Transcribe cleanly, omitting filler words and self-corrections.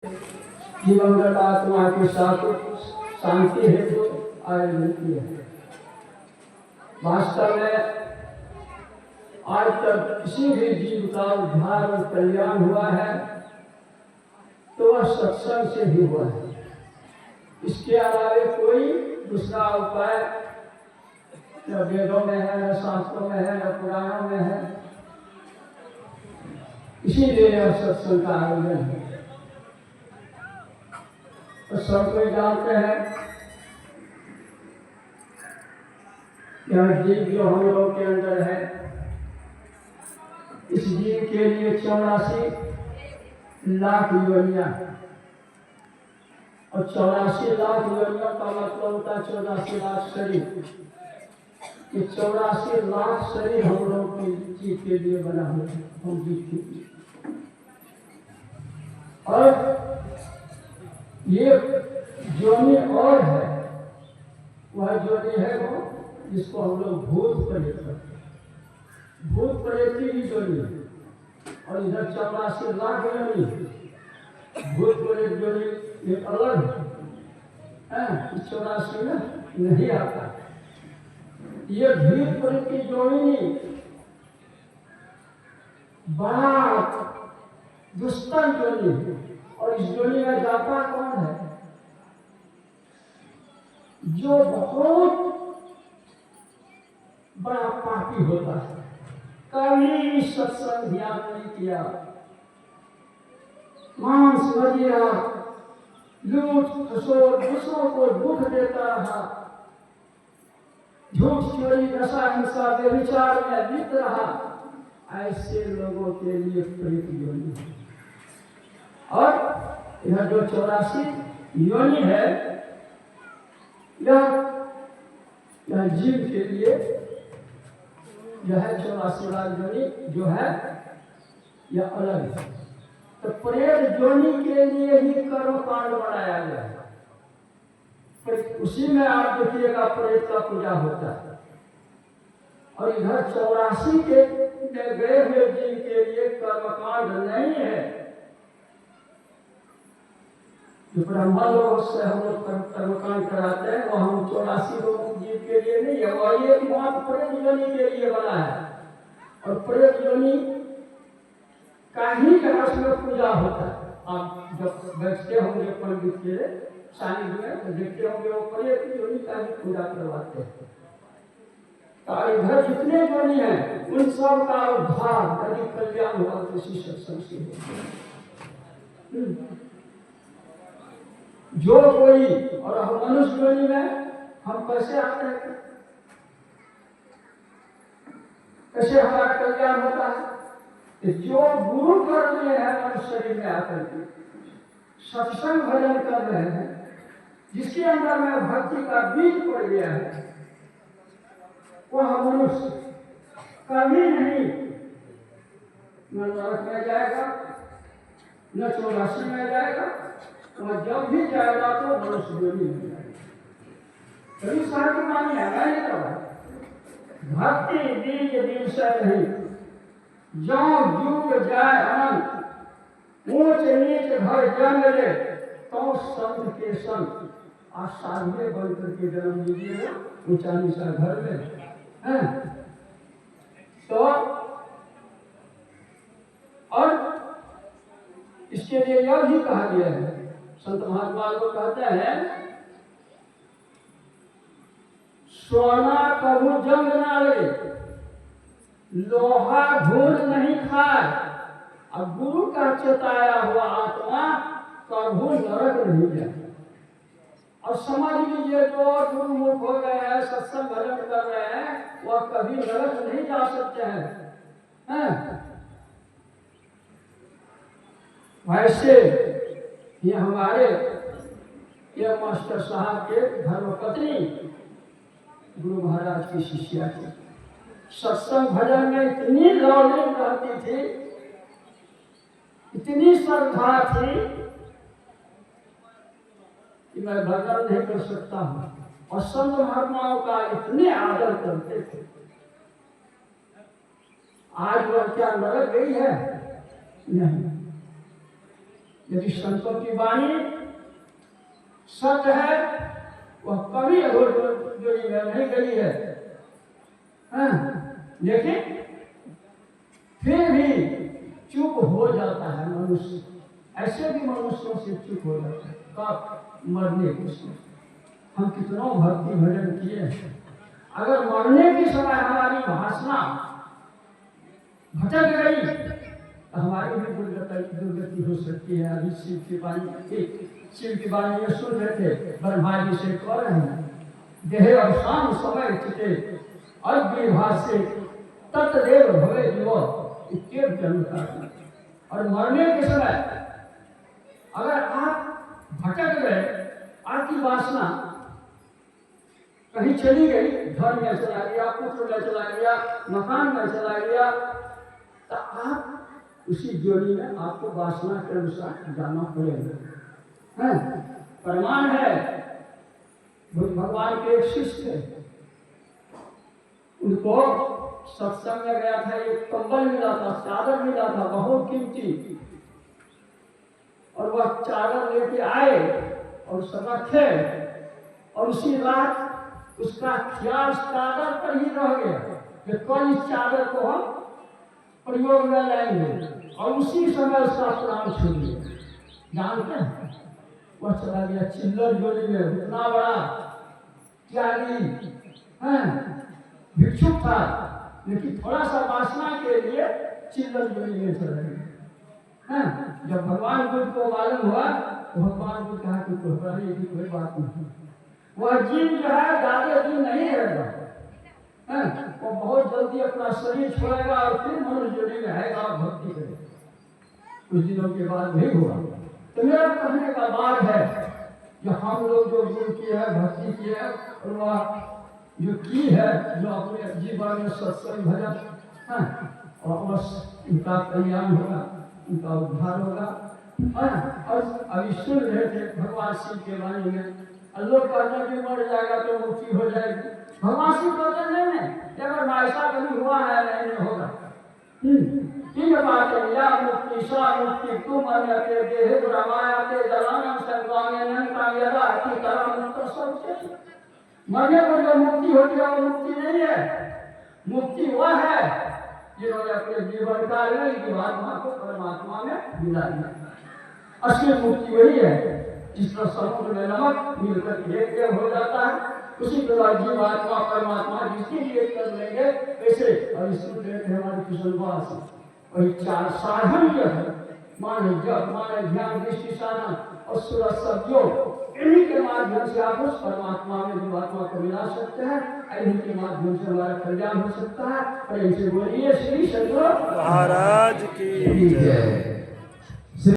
जीवंगत आत्मा के साथ शांति हेतु आयोजित है। वास्तव में आज तक किसी भी जीव का उद्धार और कल्याण हुआ है तो वह सत्संग से ही हुआ है। इसके अलावा कोई दूसरा उपाय न वेदों में है, न शास्त्रों में है, न पुराणों में है। इसीलिए यह सत्संग का आयोजन है। तो सब कोई जानते हैं यह जीव जो हम लोग के अंदर है, इस जीव के लिए 84 लाख योनियां, और 84 लाख योनियों का मतलब होता है 84 लाख शरीर। ये 84 लाख शरीर हम लोग के जीव के लिए बना हुआ है, हम जीव के लिए। और ये जोनी और है, वह जोनी है वो जिसको हम लोग भूत प्रेत करते हैं। भूत प्रेत की भी जोनी है। और इधर 84 लाख जोनी, भूत प्रेत जोनी एक अलग है, 84 में नहीं आता। ये भूत प्रेत की जोनी बड़ा दुष्टन जोनी है। और इस जोनी में जाता कौन है? जो बहुत बड़ा पापी होता है, कभी सत्संग ध्यान नहीं किया, मांस वगैरह लूट खसोट दूसरों को दुख देता रहा, झूठ चोरी नशा हिंसा व्यभिचार में लिप्त रहा, ऐसे लोगों के लिए प्रेत योनि है। और यह जो 84 योनि है, यह जीव के लिए यह 84 लाख योनि जो है यह अलग है। तो प्रेत योनि के लिए ही कर्म कांड बनाया गया है। उसी में आप देखिएगा प्रेत का पूजा होता है। और इधर 84 के गए हुए जीव के लिए कर्मकांड नहीं है। जो ब्रह्मा लोग से हम लोग कर्मकांड कराते हैं वो हम 84 लोगों जीव के लिए नहीं है, वो ये मात्र प्रेत योनि के लिए बना है। और प्रेत योनि का ही में पूजा होता है। आप जब बैठते होंगे पंडित के सानिध्य में तो देखते होंगे वो प्रेत योनि का ही पूजा करवाते हैं। तो इधर जितने योनि हैं उन सब का उद्धार यदि कल्याण हुआ तो इसी सत्संग से हो। जो कोई और हम मनुष्य योनि में हम कैसे आते हैं, कैसे हमारा कल्याण होता है? जो गुरु कर रहे हैं मनुष्य शरीर में आकर के सत्संग भजन कर रहे हैं, जिसके अंदर में भक्ति का बीज पड़ गया है, वह मनुष्य कभी नहीं न नरक में जाएगा न 84 में जाएगा। वह जब भी जाएगा तो मनुष्य योनि में जाएगा। कभी शांति मानी है नहीं तो भक्ति बीज विषय नहीं, जो युग जाए अनंत ऊंच नीच घर जन्म ले तो संत के संग असाध्य बन करके जन्म लीजिएगा ऊंचा नीचा घर में है। तो और इसके लिए यह भी कहा गया है, संत महात्मा लोग कहते हैं सोना कभी जंग ना लगे, लोहा घूर नहीं खाए, अब गुरु का चेताया हुआ आत्मा कभी नरक नहीं जाए। और समझ लीजिए जो गुरुमुख हो गए हैं, सत्संग भजन कर रहे हैं, वह कभी नरक नहीं जा सकते हैं। वैसे ये हमारे ये मास्टर साहब के धर्मपत्नी गुरु महाराज की शिष्या थी। सत्संग भजन में इतनी लौलिन रहती थी, इतनी श्रद्धा थी कि मैं भजन नहीं कर सकता हूँ। और संत महात्माओं का इतने आदर करते थे। आज वह क्या नरक गई है? नहीं। यदि संतों की वाणी सत्य है, वह कभी अधूर जो नहीं गई है। हाँ? लेकिन फिर भी चुप हो जाता है मनुष्य। ऐसे भी मनुष्यों से चुप हो जाता है कब? मरने के समय। हम कितनों भक्ति भजन किए, अगर मरने के समय हमारी वासना भटक गई तो हमारी भी दुर्गति हो सकती है। अभी शिव की वाणी में सुन रहे थे, ब्रह्मा जी से कह रहे हैं, देह अवसान समय चिते अज्ञभाष्य तत्देव भवे जीव इत्येव जनता। और मरने के समय अगर आप भटक गए, आपकी वासना कहीं चली गई, घर में चला गया, पुत्र में चला गया, मकान में चला गया, तो आप उसी जोड़ी में आपको वासना के अनुसार जाना पड़ेगा। प्रमाण है, भगवान के एक शिष्य थे, उनको सत्संग में गया था, एक कंबल मिला था, चादर मिला था बहुत कीमती, और वह चादर लेके आए और सब रखे, और उसी रात उसका ख्याल चादर पर ही रह गया कि कल इस चादर को हम प्रयोग में लाएंगे, और उसी समय उसका प्राण छूट गया। जानते हैं, वह चला गया चिल्लर जोड़ी में। इतना बड़ा त्यागी भिक्षुक था, लेकिन थोड़ा सा वासना के लिए चिल्लर जोड़ी में चला गया। जब भगवान बुद्ध को मालूम हुआ तो भगवान बुद्ध कहा कि घबराने की कोई बात नहीं, वह जीव जो है ज्यादा दिन नहीं रहेगा, वो बहुत जल्दी अपना शरीर छोड़ेगा और फिर मनुष्य जोड़ी में आएगा और भक्ति करेगा। कुछ दिनों के बाद नहीं हुआ। तो मेरा कहने का बात है कि हम लोग जो गुरु की है, भक्ति की है, और वह जो की है, जो अपने जीवन में सत्संग भजन, और अवश्य इनका कल्याण होगा, इनका उद्धार होगा। और अभी सुन रहे थे भगवान शिव के वाणी में, लोग कहते कि मर जाएगा तो मुक्ति हो जाएगी। भगवान शिव कहते नहीं, अगर ऐसा कभी हुआ है नहीं होगा। तीन बातें, या मुक्ति सा मुक्ति तुम अन्य के देह ब्रह्माया के जलानम संग्रामे नंता यदा की तरह मुक्त सबसे। मरने पर जो मुक्ति होती है वो मुक्ति नहीं है। मुक्ति वह है जिन्होंने अपने जीवन काल में जीवात्मा को परमात्मा में मिला दिया। असली मुक्ति वही है जिसका समुद्र में नमक मिलकर एक हो जाता है। उसी प्रकार जीवात्मा परमात्मा जिसके लिए कर लेंगे वैसे। और इसमें देखते हैं हमारे किशनवास वही चार साधन जो है, माने जप, माने ध्यान, दृष्टि साधन और सूरज सत्योग, इन्हीं के माध्यम से आप उस परमात्मा में जीवात्मा को मिला सकते हैं। इन्हीं के माध्यम से हमारा कल्याण हो सकता है। और इनसे बोलिए श्री सद्गुरु महाराज की जय।